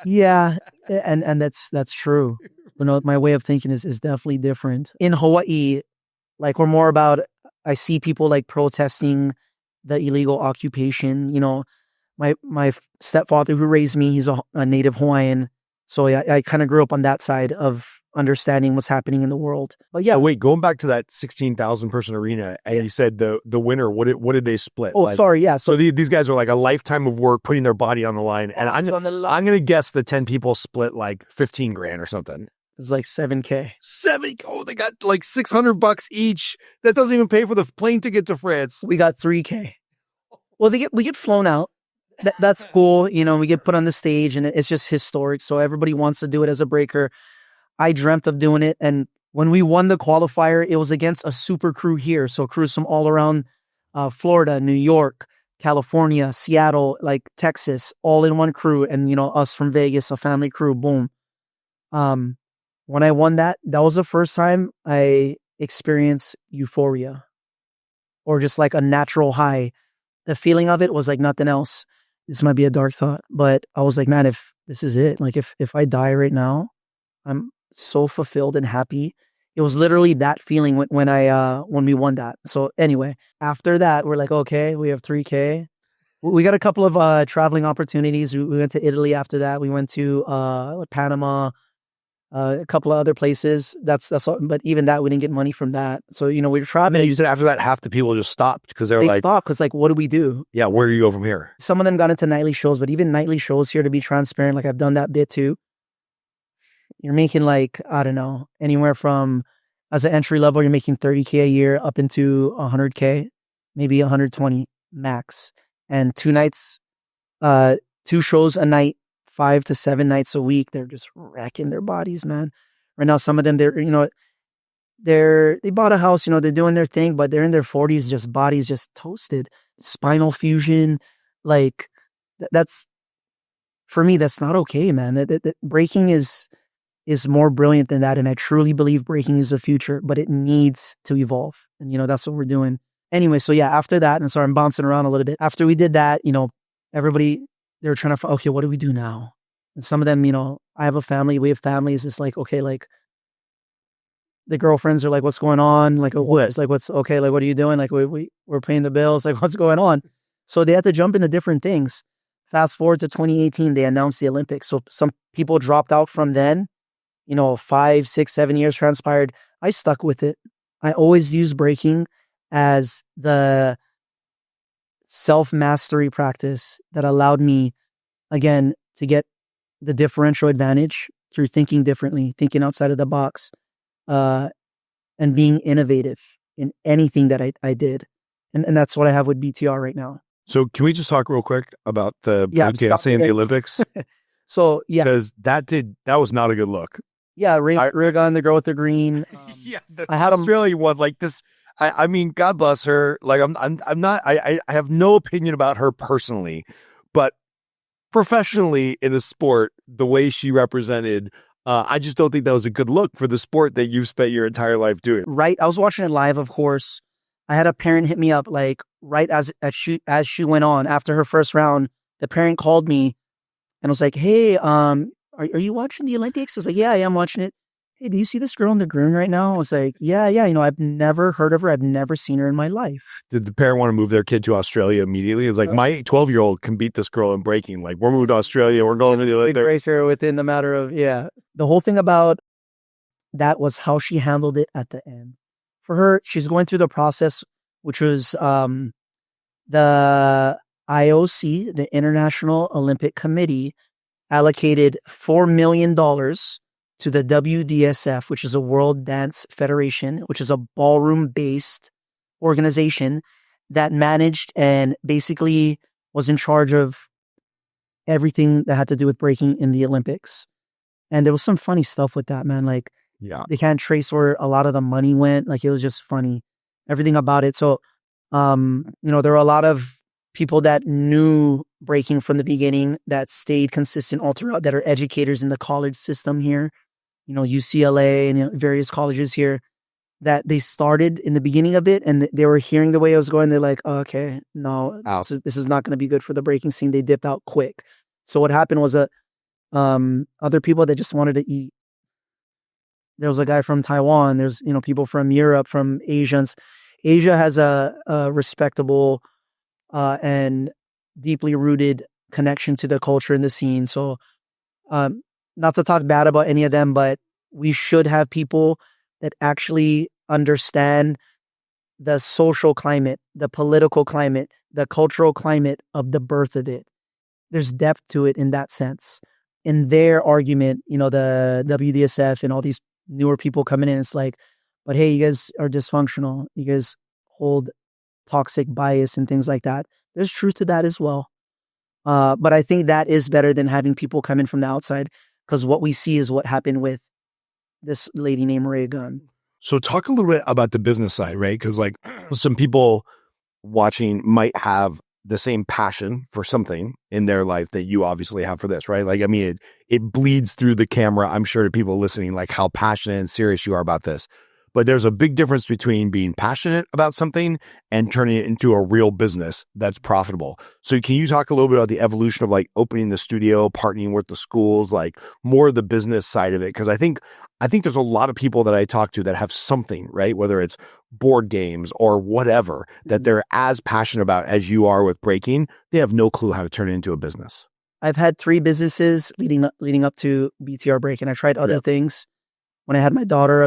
[SPEAKER 1] Yeah. And that's true. My way of thinking is definitely different. In Hawaii, we're more about, I see people protesting the illegal occupation. My stepfather who raised me, he's a native Hawaiian. So I kind of grew up on that side of understanding what's happening in the world. But yeah.
[SPEAKER 2] So wait, going back to that 16,000 person arena, and you said the winner, what did they split?
[SPEAKER 1] Oh, sorry. Yeah.
[SPEAKER 2] So these guys are a lifetime of work, putting their body on the line. And I'm going to guess the 10 people split 15 grand or something.
[SPEAKER 1] It's $7K.
[SPEAKER 2] Oh, they got $600 each. That doesn't even pay for the plane ticket to France.
[SPEAKER 1] We got $3K. Well, we get flown out. That's cool. We get put on the stage and it's just historic. So everybody wants to do it as a breaker. I dreamt of doing it. And when we won the qualifier, it was against a super crew here. So crews from all around Florida, New York, California, Seattle, Texas, all in one crew. And, us from Vegas, a family crew, boom. When I won that was the first time I experienced euphoria or just a natural high. The feeling of it was like nothing else. This might be a dark thought, but I was like, man, if this is it, if I die right now, I'm so fulfilled and happy. It was literally that feeling when we won that. So anyway, after that, we're like, okay, we have $3K. We got a couple of traveling opportunities. We went to Italy after that. We went to Panama, a couple of other places. That's all. But even that, we didn't get money from that. So, we were traveling.
[SPEAKER 2] And you said after that, half the people just stopped because
[SPEAKER 1] they stopped because what do we do?
[SPEAKER 2] Yeah, where do you go from here?
[SPEAKER 1] Some of them got into nightly shows, but even nightly shows here, to be transparent, I've done that bit too. You're making I don't know, anywhere from, as an entry level, you're making $30K a year up into $100K, maybe 120 max. And 2 nights, 2 shows a night, 5 to 7 nights a week. They're just wrecking their bodies, man. Right now, some of them, they bought a house, they're doing their thing, but they're in their 40s, just bodies just toasted. Spinal fusion, that's, for me, that's not okay, man. That breaking is more brilliant than that. And I truly believe breaking is the future, but it needs to evolve. And, that's what we're doing. Anyway, so yeah, after that, and sorry, I'm bouncing around a little bit. After we did that, everybody, they were trying to, okay, what do we do now? And some of them, I have a family, we have families. It's okay, the girlfriends are like, what's going on? What's okay? What are you doing? We're paying the bills. What's going on? So they had to jump into different things. Fast forward to 2018, they announced the Olympics. So some people dropped out from then, 5, 6, 7 years transpired. I stuck with it. I always used breaking as the self-mastery practice that allowed me, again, to get the differential advantage through thinking differently, thinking outside of the box, and being innovative in anything that I did. And that's what I have with BTR right now.
[SPEAKER 2] So can we just talk real quick about the breakdancing in the Olympics?
[SPEAKER 1] So yeah,
[SPEAKER 2] Because that was not a good look.
[SPEAKER 1] yeah, Regan, the girl with the green.
[SPEAKER 2] Yeah, the
[SPEAKER 1] I had
[SPEAKER 2] Australian one like this. I mean, God bless her. Like I'm not. I have no opinion about her personally, but professionally in a sport, the way she represented, I just don't think that was a good look for the sport that you've spent your entire life doing.
[SPEAKER 1] Right, I was watching it live, of course. I had a parent hit me up like right as she went on after her first round. The parent called me and was like, "Hey, are you watching the Olympics?" I was like, "Yeah, I am watching it." "Hey, do you see this girl in the green right now?" I was like, "Yeah, yeah. I've never heard of her. I've never seen her in my life."
[SPEAKER 2] Did the parent want to move their kid to Australia immediately? It's like, my 12-year-old can beat this girl in breaking. Like, we're moving to Australia. We're going to the Olympics.
[SPEAKER 1] Race her within the matter of, yeah. The whole thing about that was how she handled it at the end. For her, she's going through the process, which was the IOC, the International Olympic Committee, allocated $4 million to the WDSF, which is a World Dance Federation, which is a ballroom-based organization that managed and basically was in charge of everything that had to do with breaking in the Olympics. And there was some funny stuff with that, man. Like,
[SPEAKER 2] Yeah.
[SPEAKER 1] they can't trace where a lot of the money went. Like, it was just funny, everything about it. So, there were a lot of people that knew breaking from the beginning that stayed consistent all throughout, that are educators in the college system here, UCLA and various colleges here, that they started in the beginning of it and they were hearing the way I was going. They're like, oh, okay, no, this is not going to be good for the breaking scene. They dipped out quick. So what happened was other people that just wanted to eat. There was a guy from Taiwan. There's, people from Europe, from Asia. Asia has a respectable and deeply rooted connection to the culture and the scene. So not to talk bad about any of them, but we should have people that actually understand the social climate, the political climate, the cultural climate of the birth of it. There's depth to it in that sense. In their argument, the WDSF and all these newer people coming in, it's like, but hey, you guys are dysfunctional. You guys hold toxic bias and things like that. There's truth to that as well. But I think that is better than having people come in from the outside, because what we see is what happened with this lady named Ray Gunn.
[SPEAKER 2] So talk a little bit about the business side, right? Because like some people watching might have the same passion for something in their life that you obviously have for this, right? Like, I mean, it bleeds through the camera, I'm sure, to people listening, like how passionate and serious you are about this. But there's a big difference between being passionate about something and turning it into a real business that's profitable. So can you talk a little bit about the evolution of like opening the studio, partnering with the schools, like more of the business side of it? Because I think there's a lot of people that I talk to that have something, right? Whether it's board games or whatever, that they're as passionate about as you are with breaking. They have no clue how to turn it into a business.
[SPEAKER 1] I've had 3 businesses leading up to BTR Breakin. I tried other things. When I had my daughter, I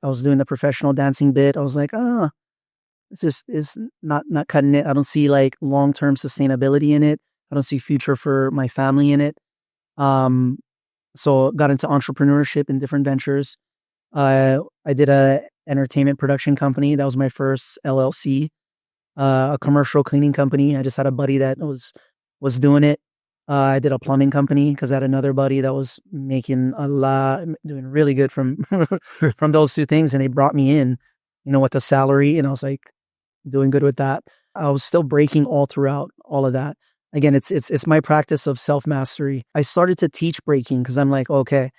[SPEAKER 1] was doing the professional dancing bit. I was like, this just is not cutting it. I don't see like long-term sustainability in it. I don't see future for my family in it. So got into entrepreneurship and different ventures. I did a entertainment production company. That was my first LLC, a commercial cleaning company. I just had a buddy that was doing it. I did a plumbing company because I had another buddy that was making doing really good from from those 2 things. And they brought me in, with a salary, and I was like doing good with that. I was still breaking all throughout all of that. Again, it's my practice of self-mastery. I started to teach breaking because I'm like, okay,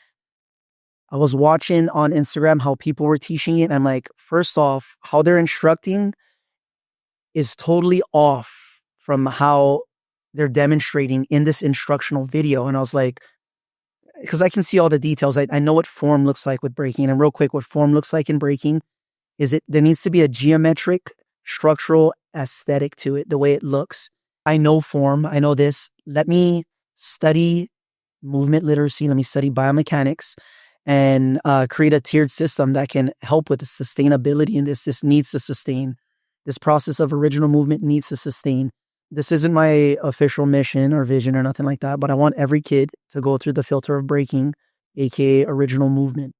[SPEAKER 1] I was watching on Instagram how people were teaching it. And I'm like, first off, how they're instructing is totally off from how they're demonstrating in this instructional video. And I was like, because I can see all the details. I know what form looks like with breaking. And real quick, what form looks like in breaking is there needs to be a geometric, structural aesthetic to it, the way it looks. I know form. I know this. Let me study movement literacy. Let me study biomechanics and create a tiered system that can help with the sustainability in this. This needs to sustain. This process of original movement needs to sustain. This isn't my official mission or vision or nothing like that, but I want every kid to go through the filter of breaking, aka original movement,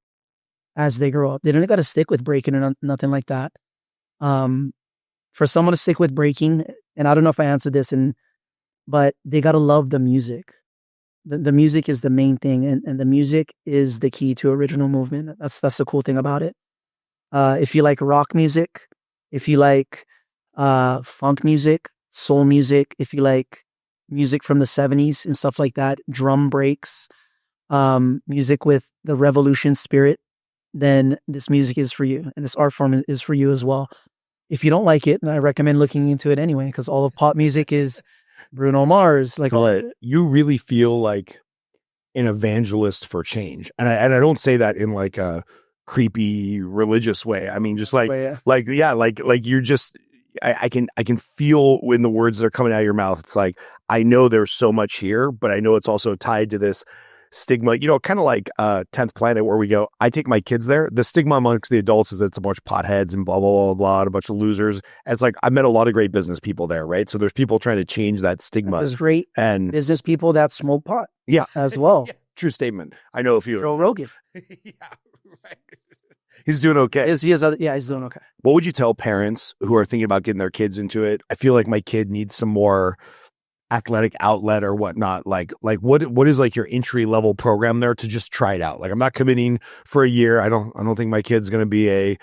[SPEAKER 1] as they grow up. They don't got to stick with breaking or nothing like that. For someone to stick with breaking, and I don't know if I answered this, but they got to love the music. The music is the main thing, and the music is the key to original movement. That's the cool thing about it. If you like rock music, if you like funk music, soul music, if you like music from the 70s and stuff like that, drum breaks, music with the revolution spirit, then this music is for you, and this art form is for you as well. If you don't like it, and I recommend looking into it anyway, because all of pop music is Bruno Mars. Like,
[SPEAKER 2] but you really feel like an evangelist for change, and I don't say that in like a creepy religious way. I mean, just like you're just. I can feel when the words that are coming out of your mouth. It's like, I know there's so much here, but I know it's also tied to this stigma, kind of like 10th Planet, where we go, I take my kids there. The stigma amongst the adults is that it's a bunch of potheads and blah, blah, blah, blah, and a bunch of losers. And it's like, I met a lot of great business people there, right? So there's people trying to change that stigma.
[SPEAKER 1] There's great
[SPEAKER 2] and
[SPEAKER 1] business people that smoke pot.
[SPEAKER 2] Yeah.
[SPEAKER 1] As well.
[SPEAKER 2] Yeah, true statement. I know a few.
[SPEAKER 1] Joe Rogan.
[SPEAKER 2] Yeah, right. He's doing okay.
[SPEAKER 1] He's doing okay.
[SPEAKER 2] What would you tell parents who are thinking about getting their kids into it? I feel like my kid needs some more athletic outlet or whatnot. Like what is like your entry level program there to just try it out? Like, I'm not committing for a year. I don't think my kid's going to be a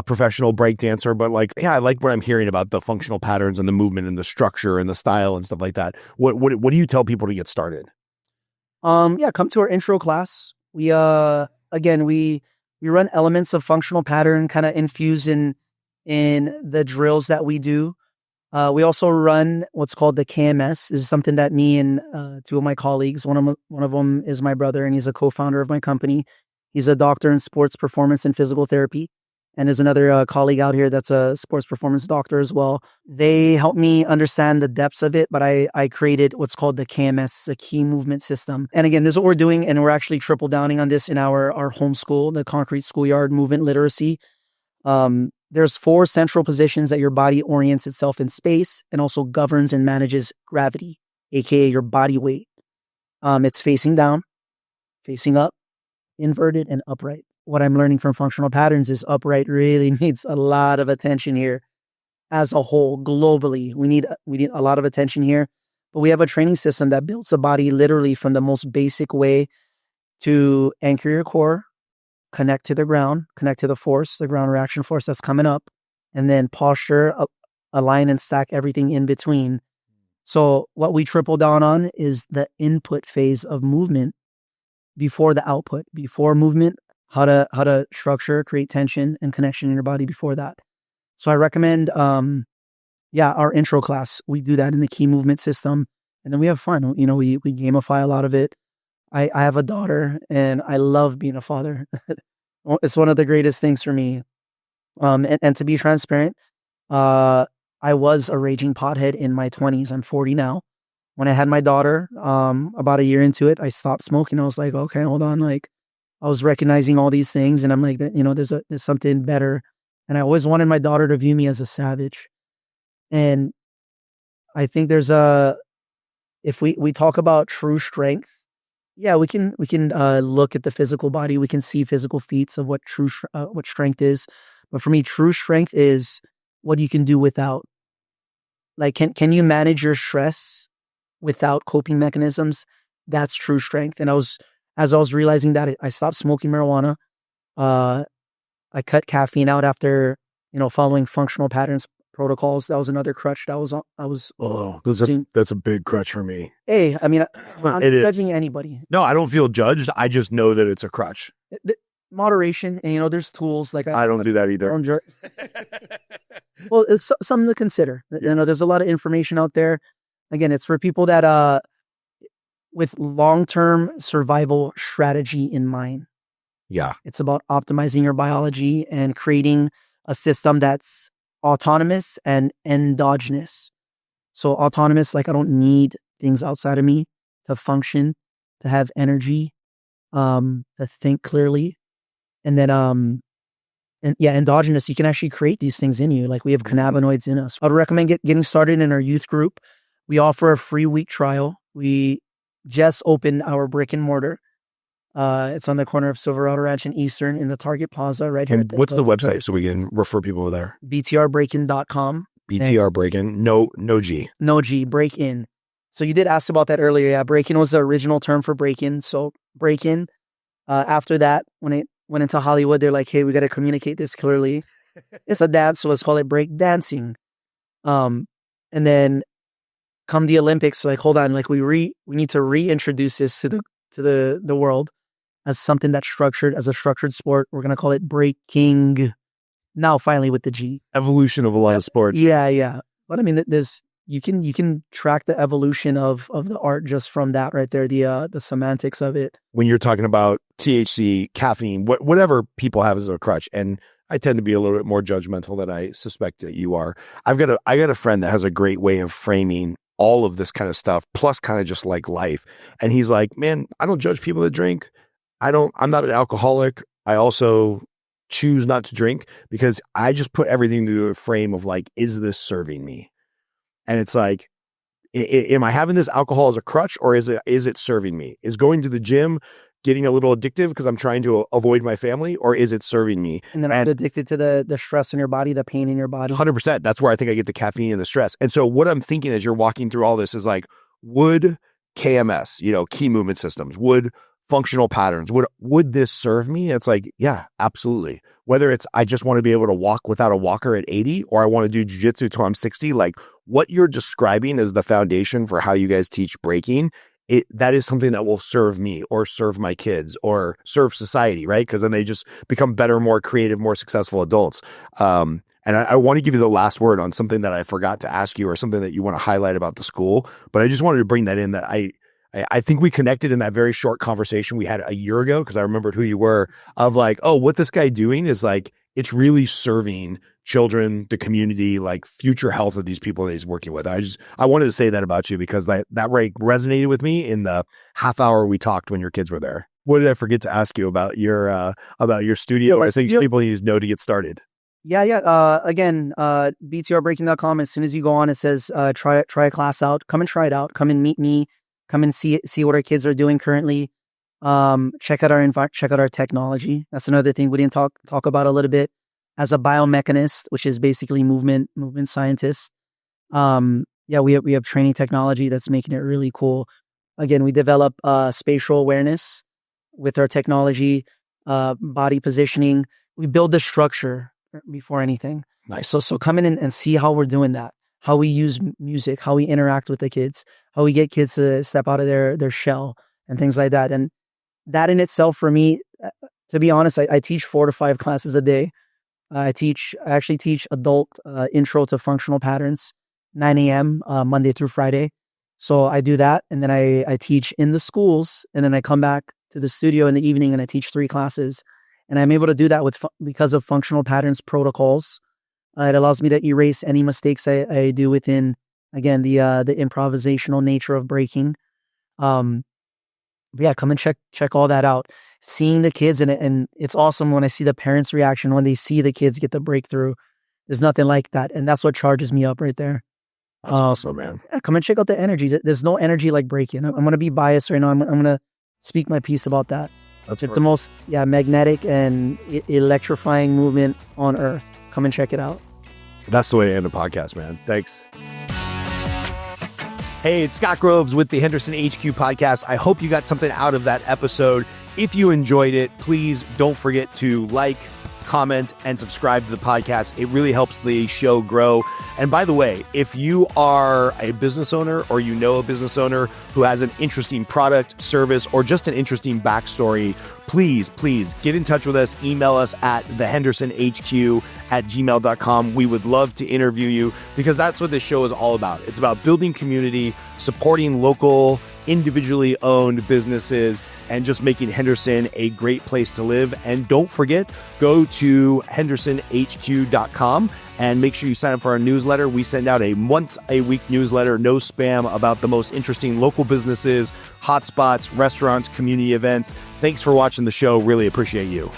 [SPEAKER 2] professional breakdancer, but like, yeah, I like what I'm hearing about the functional patterns and the movement and the structure and the style and stuff like that. What do you tell people to get started?
[SPEAKER 1] Come to our intro class. We run elements of functional pattern kind of infused in the drills that we do. We also run what's called the KMS. This is something that me and two of my colleagues, one of them is my brother, and he's a co-founder of my company. He's a doctor in sports performance and physical therapy. And there's another colleague out here that's a sports performance doctor as well. They helped me understand the depths of it, but I created what's called the KMS, the key movement system. And again, this is what we're doing, and we're actually triple downing on this in our homeschool, the Concrete Schoolyard Movement Literacy. There's 4 central positions that your body orients itself in space and also governs and manages gravity, aka your body weight. It's facing down, facing up, inverted, and upright. What I'm learning from functional patterns is upright really needs a lot of attention here as a whole, globally. We need a lot of attention here, but we have a training system that builds the body literally from the most basic way to anchor your core, connect to the ground, connect to the force, the ground reaction force that's coming up, and then posture, align and stack everything in between. So what we triple down on is the input phase of movement before the output, before movement, how to structure, create tension and connection in your body before that. So I recommend, our intro class. We do that in the key movement system, and then we have fun. We gamify a lot of it. I have a daughter, and I love being a father. It's one of the greatest things for me. And to be transparent, I was a raging pothead in my 20s. I'm 40 now. When I had my daughter, about a year into it, I stopped smoking. I was like, okay, hold on. Like, I was recognizing all these things, and I'm like, there's something better. And I always wanted my daughter to view me as a savage. And I think there's if we talk about true strength, yeah, we can look at the physical body. We can see physical feats of what what strength is. But for me, true strength is what you can do without. Like, can you manage your stress without coping mechanisms? That's true strength. And as I was realizing that, I stopped smoking marijuana. I cut caffeine out after, following functional patterns protocols. That was another crutch that I was.
[SPEAKER 2] Oh, that's a big crutch for me.
[SPEAKER 1] Hey, I mean, I'm not judging anybody.
[SPEAKER 2] No, I don't feel judged. I just know that it's a crutch.
[SPEAKER 1] Moderation, and there's tools like
[SPEAKER 2] I don't do that either.
[SPEAKER 1] Well, it's something to consider. There's a lot of information out there. Again, it's for people that with long-term survival strategy in mind.
[SPEAKER 2] Yeah.
[SPEAKER 1] It's about optimizing your biology and creating a system that's autonomous and endogenous. So autonomous, like I don't need things outside of me to function, to have energy, to think clearly. And then, endogenous, you can actually create these things in you. Like we have cannabinoids in us. I would recommend getting started in our youth group. We offer a free week trial. We just opened our brick and mortar. It's on the corner of Silverado Ranch and Eastern in the Target Plaza right here.
[SPEAKER 2] And what's the website so we can refer people there?
[SPEAKER 1] BTR Breakin.com.
[SPEAKER 2] BTR Breakin. No G.
[SPEAKER 1] No G, Breakin. So you did ask about that earlier. Yeah, Breakin was the original term for Breakin. So Breakin. After that, when it went into Hollywood, they're like, hey, we got to communicate this clearly. It's a dance, so let's call it breakdancing. And then come the Olympics, like, hold on, like we need to reintroduce this to the world as something that's structured, as a structured sport. We're gonna call it breaking. Now, finally, with the G.
[SPEAKER 2] Evolution of a lot of sports.
[SPEAKER 1] Yeah. But I mean, there's you can track the evolution of the art just from that right there. The semantics of it.
[SPEAKER 2] When you're talking about THC, caffeine, whatever people have as a crutch, and I tend to be a little bit more judgmental than I suspect that you are. I got a friend that has a great way of framing all of this kind of stuff, plus kind of just like life. And he's like, man, I don't judge people that drink. I'm not an alcoholic. I also choose not to drink because I just put everything into a frame of like, is this serving me? And it's like, am I having this alcohol as a crutch, or is it serving me? Is going to the gym getting a little addictive because I'm trying to avoid my family, or is it serving me?
[SPEAKER 1] And then I'm addicted to the stress in your body, the pain in your body.
[SPEAKER 2] 100%. That's where I think I get the caffeine and the stress. And so what I'm thinking as you're walking through all this is like, would KMS, key movement systems, would functional patterns, would this serve me? It's like, yeah, absolutely. Whether it's I just want to be able to walk without a walker at 80, or I want to do jiu-jitsu till I'm 60, like what you're describing as the foundation for how you guys teach breaking, that is something that will serve me or serve my kids or serve society, right? Because then they just become better, more creative, more successful adults. And I want to give you the last word on something that I forgot to ask you, or something that you want to highlight about the school. But I just wanted to bring that in, that I think we connected in that very short conversation we had a year ago, because I remembered who you were, of like, oh, what this guy doing is like, it's really serving children, the community, like future health of these people that he's working with. I wanted to say that about you because that resonated with me in the half hour we talked when your kids were there. What did I forget to ask you about your studio? I think people need to know to get started.
[SPEAKER 1] Yeah. Again, btrbreakin.com. As soon as you go on, it says, try a class out. Come and try it out. Come and meet me. Come and see what our kids are doing currently. Check out our technology. That's another thing we didn't talk about a little bit. As a biomechanist, which is basically movement scientist. We have training technology that's making it really cool. Again, we develop spatial awareness with our technology, body positioning. We build the structure before anything.
[SPEAKER 2] Nice.
[SPEAKER 1] So come in and see how we're doing that. How we use music, how we interact with the kids, how we get kids to step out of their shell and things like that. And that in itself, for me, to be honest, I teach 4 to 5 classes a day. I actually teach adult intro to functional patterns, 9 a.m. Monday through Friday. So I do that, and then I teach in the schools, and then I come back to the studio in the evening and I teach 3 classes. And I'm able to do that because of functional patterns protocols. It allows me to erase any mistakes I do within, again, the improvisational nature of breaking. Yeah, come and check all that out. Seeing the kids, and it's awesome when I see the parents' reaction when they see the kids get the breakthrough. There's nothing like that, and that's what charges me up right there.
[SPEAKER 2] That's awesome, man.
[SPEAKER 1] Yeah, come and check out the energy. There's no energy like breaking. I'm going to be biased right now. I'm going to speak my piece about that. It's the most magnetic and electrifying movement on earth. Come and check it out.
[SPEAKER 2] That's the way to end a podcast, man. Thanks. Hey, it's Scott Groves with the Henderson HQ podcast. I hope you got something out of that episode. If you enjoyed it, please don't forget to like, comment, and subscribe to the podcast. It really helps the show grow. And by the way, if you are a business owner or you know a business owner who has an interesting product, service, or just an interesting backstory, please get in touch with us. Email us at thehendersonhq@gmail.com. We would love to interview you because that's what this show is all about. It's about building community, supporting local, individually owned businesses, and just making Henderson a great place to live. And don't forget, go to hendersonhq.com and make sure you sign up for our newsletter. We send out a once-a-week newsletter, no spam, about the most interesting local businesses, hotspots, restaurants, community events. Thanks for watching the show. Really appreciate you.